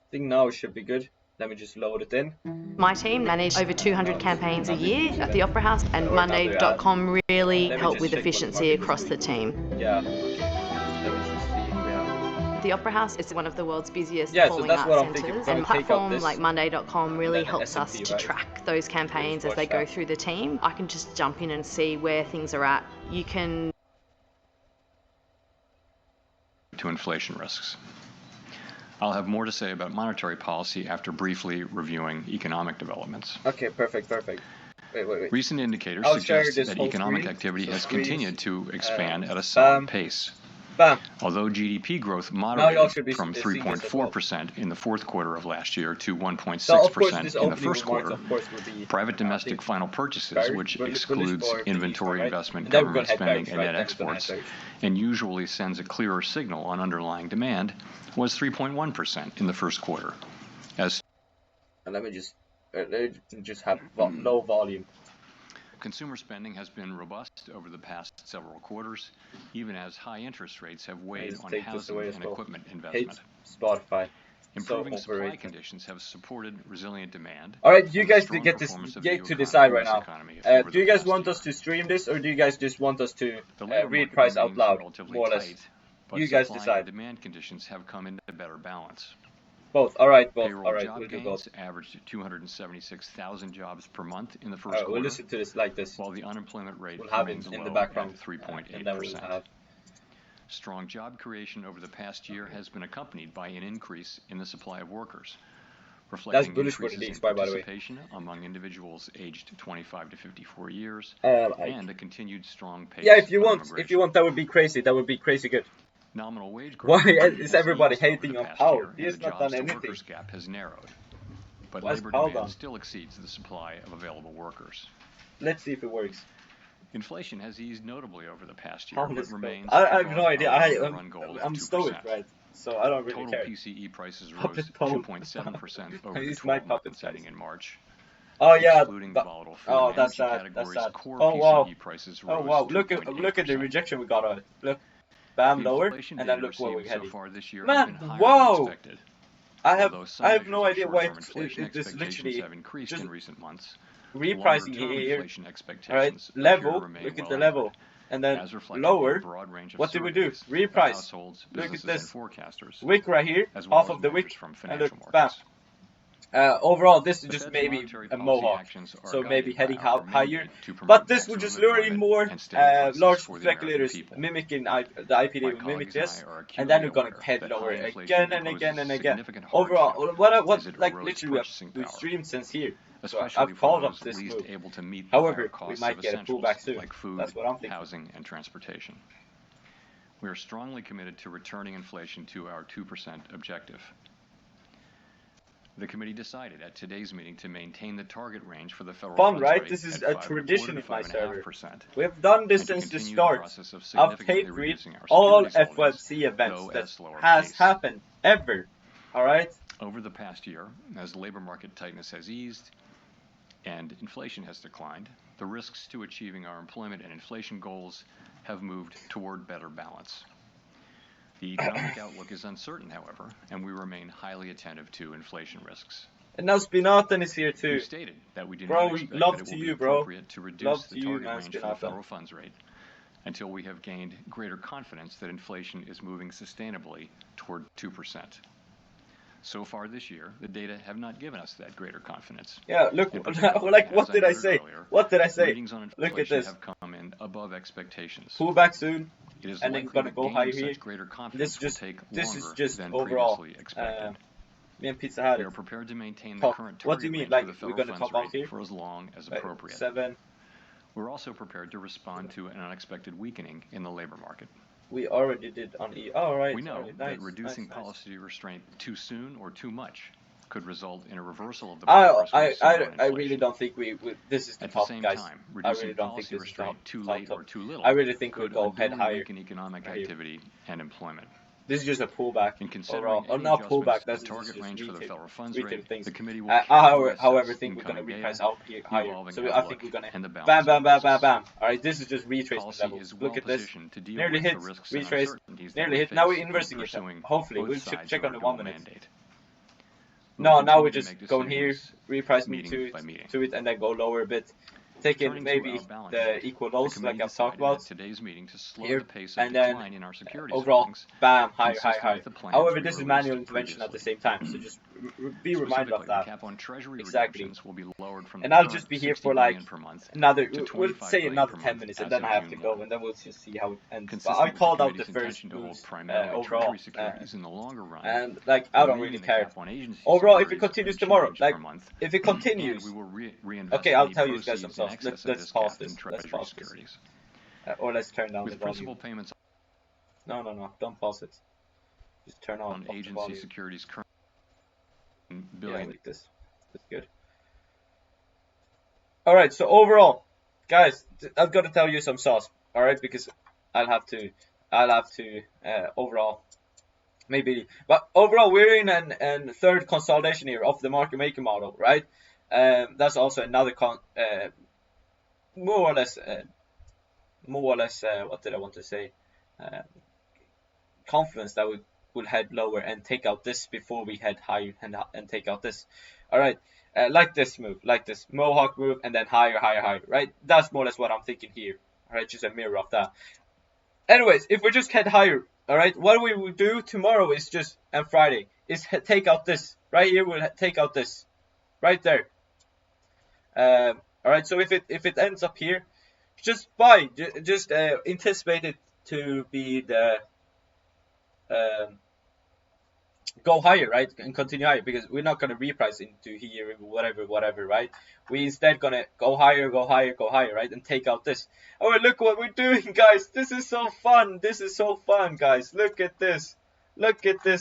A: I think now it should be good. Let me just load it in.
E: My team manage over 200 campaigns a year at the Opera House, and Monday.com really helped with efficiency across the team.
A: Yeah, okay. Let me just see if we have...
E: The Opera House is one of the world's busiest
A: Yeah, so
E: performing
A: that's what I'm
E: arts
A: thinking.
E: centres,
A: We're
E: and
A: gonna take out
E: platforms
A: this
E: like Monday.com really
A: and then
E: helps us
A: S&P,
E: to
A: right?
E: track those campaigns as
A: watch
E: they go
A: that.
E: through the team. I can just jump in and see where things are at. You can...
F: To inflation risks. I'll have more to say about monetary policy after briefly reviewing economic developments.
A: Okay, perfect. Wait.
F: Recent indicators
A: I'll share
F: suggest
A: this
F: that
A: whole
F: economic
A: screen.
F: activity
A: So
F: has
A: screens,
F: continued to expand at a solid
A: bam,
F: pace.
A: bam.
F: Although GDP growth
A: Now y'all should
F: moderated
A: be
F: from
A: seeing this as well.
F: 3.4% in the fourth quarter of last year to
A: So of course
F: 1.6%
A: this
F: in the
A: opening
F: first
A: remarks
F: quarter,
A: of course will be
F: private domestic final purchases,
A: bearish,
F: which
A: bullish
F: excludes
A: for
F: inventory,
A: right?
F: investment,
A: And then we're
F: government
A: gonna head
F: spending,
A: bearish,
F: and
A: right?
F: net
A: Then we're gonna head
F: exports,
A: bearish.
F: and usually sends a clearer signal on underlying demand, was 3.1% in the first quarter. As
A: And let me just have low volume.
F: consumer spending has been robust over the past several quarters, even as high interest rates have weighed
A: Just
F: on
A: take this
F: housing
A: away as
F: and
A: well.
F: equipment
A: Hate
F: investment.
A: Spotify.
F: Improving
A: So
F: supply
A: overrated.
F: conditions have supported resilient demand.
A: All right, you
F: and the
A: guys
F: strong
A: get
F: performance of
A: to
F: the
A: decide right
F: US
A: now.
F: economy over
A: Do you
F: the
A: guys
F: past
A: want
F: year.
A: us to stream this, or do you guys just want us to
F: The labor
A: read
F: market
A: price out
F: remains
A: loud,
F: relatively
A: more or less?
F: tight, but
A: You guys
F: supply
A: decide.
F: and demand conditions have come into better balance.
A: Both. All right, both.
F: Payroll
A: All right,
F: job
A: we'll do
F: gains
A: both.
F: averaged 276,000 jobs per month in the
A: All
F: first
A: right, we'll
F: quarter,
A: listen to this like this.
F: while the unemployment rate
A: We'll have
F: remains
A: it in the
F: low
A: background,
F: at 3.8%.
A: and then we'll have.
F: Strong job creation over the past year has been accompanied by an increase in the supply of workers, reflecting
A: bullish for the
F: increases in
A: DXY, by the way.
F: participation among individuals aged 25 to 54 years,
A: Like.
F: and a continued strong pace
A: Yeah, if you
F: of
A: want,
F: immigration.
A: that would be crazy. That would be crazy good.
F: Nominal wage growth
A: Why
F: has
A: is everybody
F: eased over
A: hating
F: the
A: on
F: past
A: Powell?
F: year,
A: He
F: and
A: has
F: the
A: not done
F: jobs to
A: anything.
F: workers gap has narrowed. But
A: Why is
F: labor
A: Powell
F: demand
A: done?
F: still exceeds the supply of available workers.
A: Let's see if it works.
F: Inflation has eased notably over the past year,
A: How
F: but
A: does it go?
F: remains
A: I have
F: above
A: no idea.
F: our long-run goal
A: I'm
F: of 2%.
A: stoic, right? So I don't really
F: Total
A: care.
F: PCE prices
A: Puppet
F: rose
A: phone.
F: 2.7%
A: I
F: over the
A: use my
F: 12
A: puppet
F: months ending
A: size.
F: in March.
A: Oh yeah.
F: Excluding the volatile food
A: Oh,
F: and
A: that's
F: energy
A: sad.
F: categories,
A: That's sad.
F: core
A: Oh wow.
F: PCE prices
A: Oh
F: rose
A: wow. Look at the
F: 2.8%.
A: rejection we got on it. Look. Bam,
F: The
A: lower,
F: inflation
A: and then
F: data
A: look where we're
F: received so
A: heading.
F: far this year
A: Man,
F: have been higher
A: wow.
F: than expected.
A: I have
F: Although some
A: no
F: measures of
A: idea why
F: short-term inflation
A: it's this
F: expectations
A: literally
F: have increased
A: just
F: in recent months,
A: repricing
F: longer-term
A: here.
F: inflation
A: All right,
F: expectations appear to
A: level.
F: remain
A: Look at
F: well
A: the level,
F: anchored,
A: and then
F: as reflected
A: lower.
F: in a broad range of
A: What did we do?
F: surveys of
A: Reprice.
F: households,
A: Look at
F: businesses,
A: this.
F: and forecasters,
A: Wick right here,
F: as well
A: half
F: as
A: of the
F: measures
A: wick,
F: from
A: and
F: financial
A: look, bam.
F: markets.
A: Overall, this is
F: The
A: just
F: Fed's
A: maybe
F: monetary
A: a
F: policy
A: mohawk,
F: actions are
A: so maybe
F: guided
A: heading
F: by our
A: higher.
F: mandate to promote
A: But this will
F: maximum
A: just lure in
F: employment
A: more
F: and steady prices
A: large
F: for the American
A: speculators
F: people.
A: mimicking the IPD
F: My
A: will mimic
F: colleagues and
A: this,
F: I are
A: and then we're
F: acutely
A: gonna
F: aware
A: head
F: that
A: lower
F: high inflation
A: again and
F: imposes
A: again and again.
F: significant
A: Overall,
F: hardship as it
A: like
F: erodes
A: literally
F: purchasing
A: we
F: power,
A: streamed since here, so
F: especially
A: I've
F: for
A: called up
F: those
A: this
F: least
A: move.
F: able to meet the higher
A: However, we
F: costs
A: might
F: of
A: get a
F: essentials
A: pullback soon.
F: like food,
A: That's what I'm thinking.
F: housing, and transportation. We are strongly committed to returning inflation to our 2% objective. The committee decided at today's meeting to maintain the target range for the federal
A: Fun,
F: funds
A: right?
F: rate
A: This is
F: at
A: a
F: 5.25%
A: tradition
F: to
A: in my server.
F: 5.5%.
A: We have done this
F: and to
A: since the
F: continue
A: start.
F: the process of
A: I've
F: significantly
A: tape read
F: reducing our
A: all
F: securities holdings,
A: FOMC events
F: though at
A: that
F: a slower
A: has
F: pace.
A: happened ever. All right.
F: Over the past year, as labor market tightness has eased and inflation has declined, the risks to achieving our employment and inflation goals have moved toward better balance. The economic outlook is uncertain, however, and we remain highly attentive to inflation risks.
A: And now Spinaten is here
F: We
A: too.
F: stated that we do
A: Bro,
F: not expect
A: love
F: that it
A: to
F: will
A: you,
F: be
A: bro.
F: appropriate to reduce
A: Love
F: the
A: to you,
F: target
A: man,
F: range for the
A: Spinaten.
F: federal funds rate until we have gained greater confidence that inflation is moving sustainably toward 2%. So far this year, the data have not given us that greater confidence.
A: Yeah, look,
F: In particular,
A: like what
F: as
A: did I
F: noted
A: say?
F: earlier,
A: What did I say?
F: readings on
A: Look at
F: inflation
A: this.
F: have come in above expectations.
A: Pull back soon,
F: It is
A: and then
F: likely
A: gonna
F: that
A: go
F: gaining
A: higher here.
F: such greater confidence will take
A: This is
F: longer
A: just
F: than
A: overall.
F: previously expected.
A: Me and Pizza had
F: We
A: it.
F: are prepared to maintain the
A: Top.
F: current
A: What do
F: target
A: you mean?
F: range
A: Like
F: for the
A: we're
F: federal
A: gonna
F: funds
A: top out
F: rate
A: here?
F: for as long as
A: Like
F: appropriate.
A: 7.
F: We're also prepared to respond to an unexpected weakening in the labor market.
A: We already did on E. All right.
F: We know
A: Nice,
F: that reducing
A: nice.
F: policy restraint too soon or too much could result in a reversal of the progress we've seen on
A: I
F: inflation.
A: really don't think we this is the
F: At the
A: top,
F: same
A: guys.
F: time,
A: I
F: reducing
A: really don't think
F: policy
A: this is the top.
F: restraint too late or too little
A: I really think we'll
F: could
A: go head
F: unduly
A: higher.
F: weaken economic
A: Right here.
F: activity and employment.
A: This is just a pullback.
F: In considering
A: Overall.
F: any
A: Not
F: adjustments
A: pullback.
F: to
A: That's
F: the target
A: just
F: range for the federal funds
A: retail
F: rate,
A: things.
F: the committee will
A: I
F: carefully
A: however
F: assess
A: think we're gonna
F: incoming
A: reprice
F: data,
A: out
F: the
A: higher.
F: evolving
A: So I
F: outlook,
A: think we're gonna
F: and the balance
A: bam,
F: of
A: bam, bam, bam,
F: risks.
A: bam. All right, this is just retracing
F: Policy
A: levels.
F: is
A: Look
F: well
A: at this.
F: positioned to deal
A: Nearly
F: with
A: hit.
F: the risks and
A: Retrace.
F: uncertainties that
A: Nearly
F: we
A: hit. Now we're
F: face in
A: inversing it.
F: pursuing
A: Hopefully,
F: both
A: we'll
F: sides
A: check
F: of
A: on the
F: our
A: 1
F: dual
A: minute.
F: mandate. We
A: No,
F: will
A: now we're
F: continue to
A: just
F: make
A: going here,
F: decisions
A: repricing
F: meeting by meeting.
A: to it, and then go lower a bit. Taking
F: Turning to
A: maybe
F: our balance
A: the
F: sheet,
A: equal
F: the
A: lows
F: committee
A: like I've talked
F: decided
A: about.
F: at today's meeting to slow
A: Here,
F: the pace of
A: and then
F: decline in our securities
A: overall,
F: holdings,
A: bam, higher,
F: consistent
A: higher.
F: with the plans
A: However,
F: we
A: this is
F: released
A: manual intervention at the
F: previously.
A: same time, so just be reminded of
F: Specifically,
A: that.
F: the cap on treasury
A: Exactly.
F: redemptions will be lowered from
A: And
F: the
A: I'll
F: current
A: just be here
F: 60
A: for like
F: billion per month
A: another,
F: to
A: we'll
F: 25
A: say
F: billion
A: another
F: per
A: 10
F: month
A: minutes, and
F: as
A: then
F: of
A: I have to
F: June
A: go,
F: 1.
A: and then we'll just see how it ends. But
F: Consistent
A: I
F: with the
A: called out the
F: committee's
A: first
F: intention to hold
A: moves
F: primarily
A: overall,
F: treasury securities in the longer run,
A: and like I
F: we're
A: don't really
F: leaving the
A: care.
F: cap on agency
A: Overall, if it
F: securities
A: continues tomorrow,
F: unchanged
A: like
F: per month,
A: if it
F: and
A: continues,
F: we will reinvest
A: okay, I'll
F: any
A: tell you guys some
F: proceeds in
A: stuff.
F: excess of
A: Let's
F: this
A: pause
F: cap in
A: this. Let's
F: treasury
A: pause this.
F: securities.
A: Or let's turn down the
F: With
A: volume.
F: principal payments
A: No, don't pause it. Just turn off
F: on
A: the
F: agency
A: volume.
F: securities currently
A: Yeah,
F: billion.
A: like this. That's good. Alright, so overall, guys, I've got to tell you some sauce, alright, because I'll have to overall, maybe, but overall, we're in an third consolidation here of the market maker model, right? That's also another more or less, what did I want to say? Confidence that we will head lower and take out this before we head higher and take out this. All right, like this move, like this Mohawk move, and then higher, right? That's more or less what I'm thinking here. All right, just a mirror of that. Anyways, if we just head higher, all right, what we will do tomorrow is just, and Friday, is take out this. Right here, we'll take out this. Right there. All right, so if it ends up here, just buy. Just anticipate it to be the go higher, right, and continue higher, because we're not going to reprice into here, whatever, right? We instead going to go higher, right, and take out this. Oh, look what we're doing, guys. This is so fun. Guys. Look at this,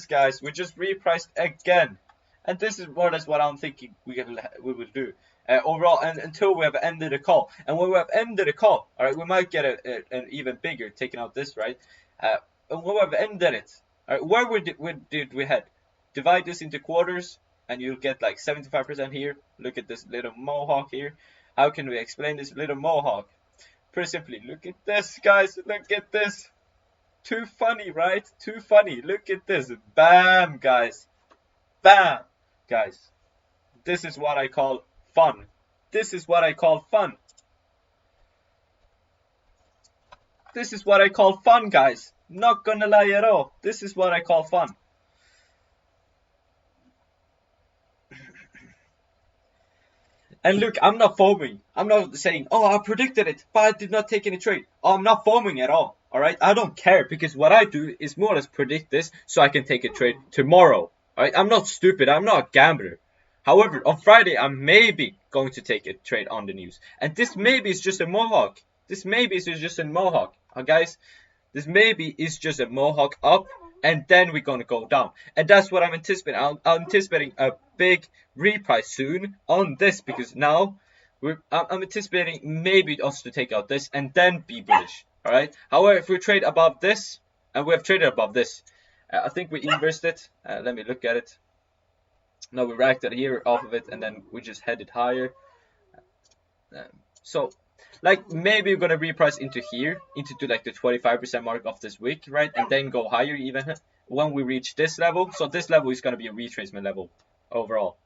A: guys. We just repriced again, and this is more or less what I'm thinking we will do overall, and until we have ended the call. And when we have ended the call, all right, we might get an even bigger, taking out this, right? And when we have ended it, all right, where did we head? Divide this into quarters, and you'll get like 75% here. Look at this little mohawk here. How can we explain this little mohawk? Pretty simply, look at this, guys. Look at this. Too funny, right? Too funny. Look at this. Bam, guys. Bam, guys. This is what I call fun. This is what I call fun. This is what I call fun, guys. Not gonna lie at all. This is what I call fun. And look, I'm not foaming. I'm not saying, oh, I predicted it, but I did not take any trade. Oh, I'm not foaming at all. Alright, I don't care, because what I do is more or less predict this so I can take a trade tomorrow. Alright, I'm not stupid. I'm not a gambler. However, on Friday, I'm maybe going to take a trade on the news. And this maybe is just a mohawk. This maybe is just a mohawk. Guys, this maybe is just a mohawk up, and then we're going to go down. And that's what I'm anticipating. I'm anticipating a big reprice soon on this, because now I'm anticipating maybe us to take out this and then be bullish. All right. However, if we trade above this, and we have traded above this, I think we inversed it. Let me look at it. No, we racked it here off of it, and then we just headed higher. So, like, maybe we're gonna reprice into here, into like the 25% mark of this wick, right? And then go higher even when we reach this level. So this level is gonna be a retracement level overall.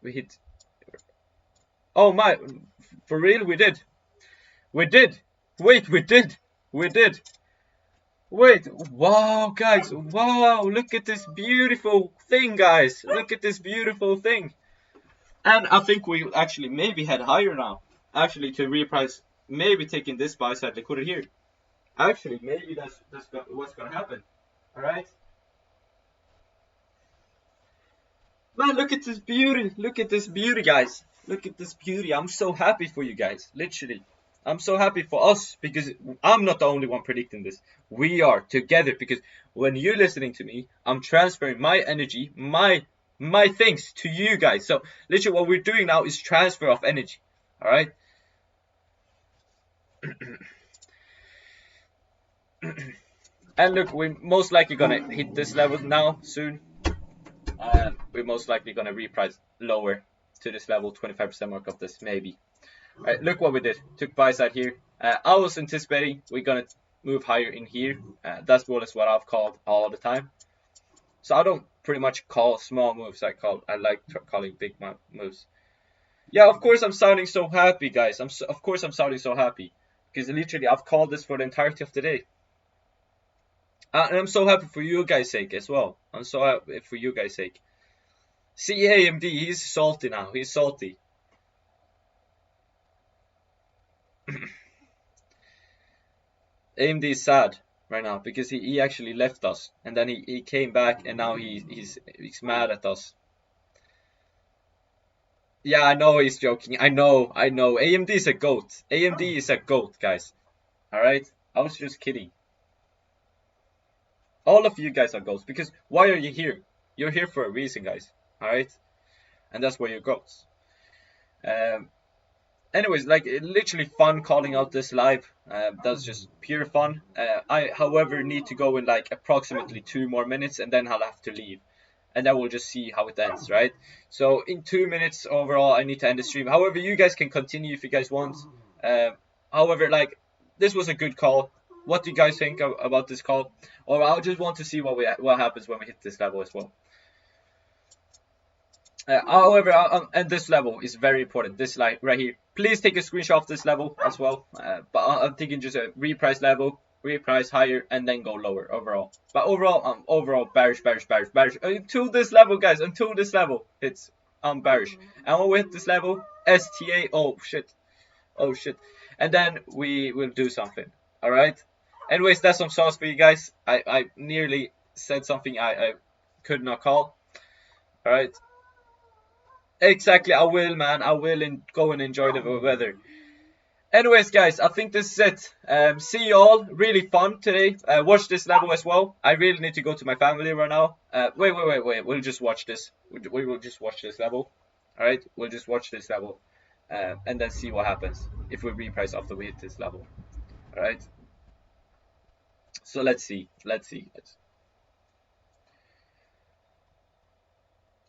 A: We hit. Oh my! For real, we did. Wait, we did. Wait, wow, guys, wow! Look at this beautiful thing, guys. Look at this beautiful thing. And I think we actually maybe head higher now. Actually, to reprice, maybe taking this buy side liquidity here. Actually, maybe that's what's gonna happen. All right. Man, look at this beauty. Look at this beauty, guys. Look at this beauty. I'm so happy for you guys. Literally, I'm so happy for us, because I'm not the only one predicting this. We are together, because when you're listening to me, I'm transferring my energy, my things to you guys. So literally what we're doing now is transfer of energy. All right. And look, we're most likely gonna hit this level now soon, and we're most likely gonna reprice lower to this level, 25% mark of this maybe. All right, look what we did. Took buy side here. I was anticipating we're gonna move higher in here. That's more or less what I've called all the time. So I don't pretty much call small moves. I like calling big moves. Yeah, of course I'm sounding so happy, guys. Of course I'm sounding so happy, because literally I've called this for the entirety of the day. And I'm so happy for you guys' sake as well. I'm so happy for you guys' sake. See AMD, he's salty now. He's salty. AMD is sad right now because he actually left us, and then he came back, and now he's mad at us. Yeah, I know he's joking. I know. AMD is a goat. AMD is a goat, guys. Alright? I was just kidding. All of you guys are goats, because why are you here? You're here for a reason, guys. Alright? And that's why you're goats. Anyways, like, literally fun calling out this live. That's just pure fun. I, however, need to go in like approximately 2 more minutes, and then I'll have to leave. And then we'll just see how it ends, right? So in 2 minutes overall, I need to end the stream. However, you guys can continue if you guys want. However, like, this was a good call. What do you guys think about this call? Or I just want to see what happens when we hit this level as well. However, and this level is very important. This line right here. Please take a screenshot of this level as well. But I'm thinking just a reprice level, reprice higher, and then go lower overall. But overall, bearish. Until this level, guys. Until this level, I'm bearish. And when we hit this level, STA. Oh shit. And then we will do something. All right. Anyways, that's some sauce for you guys. I nearly said something I could not call. All right. Exactly, I will, man. I will go and enjoy the weather. Anyways, guys, I think this is it. See you all. Really fun today. Watch this level as well. I really need to go to my family right now. Wait. We'll just watch this. We will just watch this level. Alright, we'll just watch this level. And then see what happens if we reprice after we hit this level. Alright. So let's see.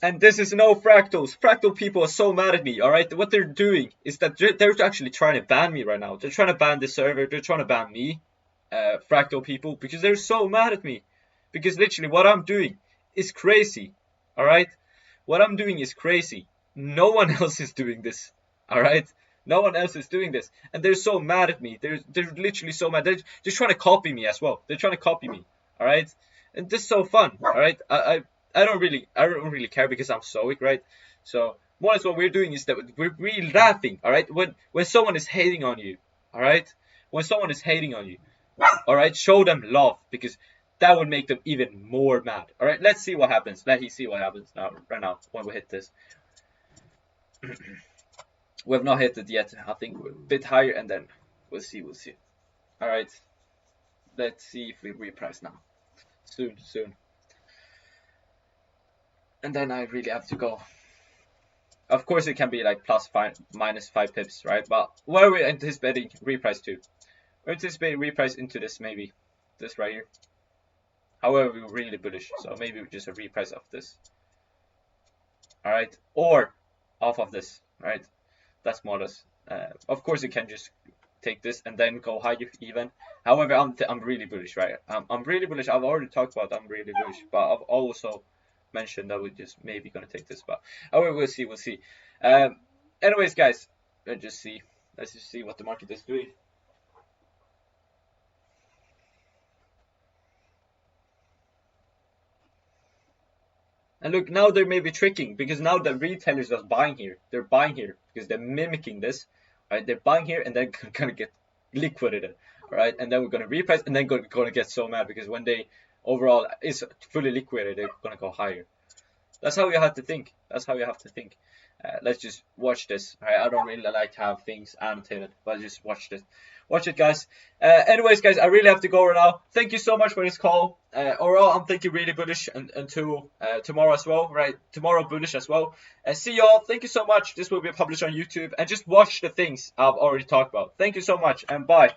A: And this is no fractals. Fractal people are so mad at me, alright? What they're doing is that they're actually trying to ban me right now. They're trying to ban the server. They're trying to ban me, fractal people, because they're so mad at me. Because literally what I'm doing is crazy, alright? What I'm doing is crazy. No one else is doing this, alright? No one else is doing this. And they're so mad at me. They're literally so mad. They're just trying to copy me as well. They're trying to copy me, alright? And this is so fun, alright? I don't really care because I'm stoic, right? So more or less what we're doing is that we're really laughing, all right? When someone is hating on you, all right? When someone is hating on you, all right? Show them love, because that would make them even more mad, all right? Let's see what happens. Let's see what happens right now when we hit this. We have not hit it yet. I think we're a bit higher, and then we'll see. All right. Let's see if we reprice now. Soon. And then I really have to go. Of course, it can be like minus 5 pips, right? But where are we anticipating reprice to? We're anticipating reprice into this, maybe. This right here. However, we're really bullish. So maybe just a reprice of this. Alright? Or off of this, right? That's more or less. Of course, you can just take this and then go higher even. However, I'm really bullish, right? I'm really bullish. I've already talked about I'm really bullish. But I've also mentioned that we're just maybe gonna take this spot. However, we'll see. Anyways, guys, let's just see what the market is doing. And look, now they may be tricking, because now the retailers are buying here. They're buying here because they're mimicking this, right? They're buying here and then gonna get liquidated, right? And then we're gonna reprice, and then gonna get so mad because when they overall is fully liquidated, they're gonna go higher. That's how you have to think. Let's just watch this. Right? I don't really like to have things annotated, but just watch this. Watch it, guys. Anyways, guys, I really have to go right now. Thank you so much for this call. Overall, I'm thinking really bullish until tomorrow as well, right? Tomorrow bullish as well. See y'all. Thank you so much. This will be published on YouTube, and just watch the things I've already talked about. Thank you so much, and bye.